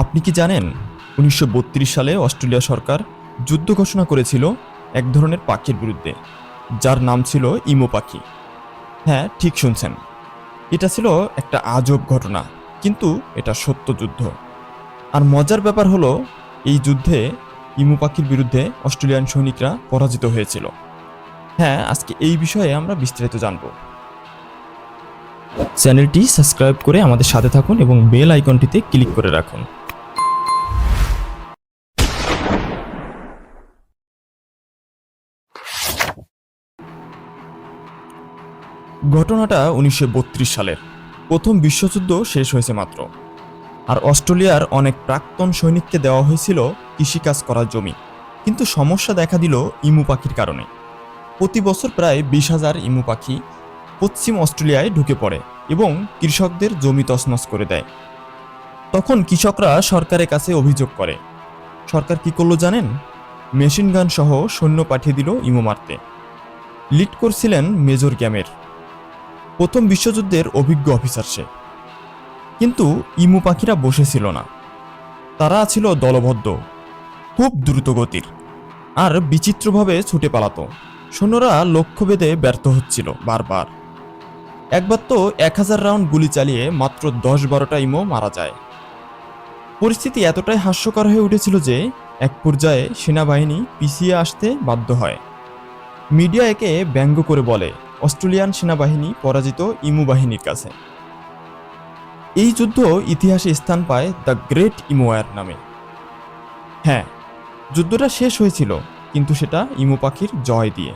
আপনি কি জানেন ১৯৩২ সালে অস্ট্রেলিয়া সরকার যুদ্ধ ঘোষণা করেছিল এক ধরনের পাখির বিরুদ্ধে, যার নাম ছিল ইমু পাখি। হ্যাঁ, ঠিক শুনছেন। এটা ছিল একটা আজব ঘটনা, কিন্তু এটা সত্য যুদ্ধ। আর মজার ব্যাপার হলো, এই যুদ্ধে ইমু পাখির বিরুদ্ধে অস্ট্রেলিয়ান সৈনিকরা পরাজিত হয়েছিল। হ্যাঁ, আজকে এই বিষয়ে আমরা বিস্তারিত জানব। চ্যানেলটি সাবস্ক্রাইব করে আমাদের সাথে থাকুন এবং বেল আইকনটিতে ক্লিক করে রাখুন। ঘটনাটা ১৯৩২ সালের। প্রথম বিশ্বযুদ্ধ শেষ হয়েছে মাত্র, আর অস্ট্রেলিয়ার অনেক প্রাক্তন সৈনিককে দেওয়া হয়েছিল কৃষিকাজ করার জমি। কিন্তু সমস্যা দেখা দিল ইমু পাখির কারণে। প্রতি বছর প্রায় ২০,০০০ ইমু পাখি পশ্চিম অস্ট্রেলিয়ায় ঢুকে পড়ে এবং কৃষকদের জমি তছনছ করে দেয়। তখন কৃষকরা সরকারের কাছে অভিযোগ করে। সরকার কি করলো জানেন? মেশিন গান সহ সৈন্য পাঠিয়ে দিল ইমু মারতে। লিড করছিলেন মেজর গ্যামের, প্রথম বিশ্বযুদ্ধের অভিজ্ঞ অফিসার সে। কিন্তু ইমু পাখিরা বসেছিল না। তারা ছিল দলবদ্ধ, খুব দ্রুতগতির, আর বিচিত্রভাবে ছুটে পালাতো। সৈন্যরা লক্ষ্যভেদে ব্যর্থ হচ্ছিল বারবার। একবার তো ১,০০০ রাউন্ড গুলি চালিয়ে মাত্র ১০-১২টা ইমু মারা যায়। পরিস্থিতি এতটাই হাস্যকর হয়ে উঠেছিল যে এক পর্যায়ে সেনাবাহিনী পিছিয়ে আসতে বাধ্য হয়। মিডিয়া একে ব্যঙ্গ করে বলে, অস্ট্রেলিয়ান সেনাবাহিনী পরাজিত ইমু বাহিনীর কাছে। এই যুদ্ধ ইতিহাসে স্থান পায় দ্য গ্রেট ইমু ওয়ার নামে। হ্যাঁ, যুদ্ধটা শেষ হয়েছিল, কিন্তু সেটা ইমু পাখির জয় দিয়ে।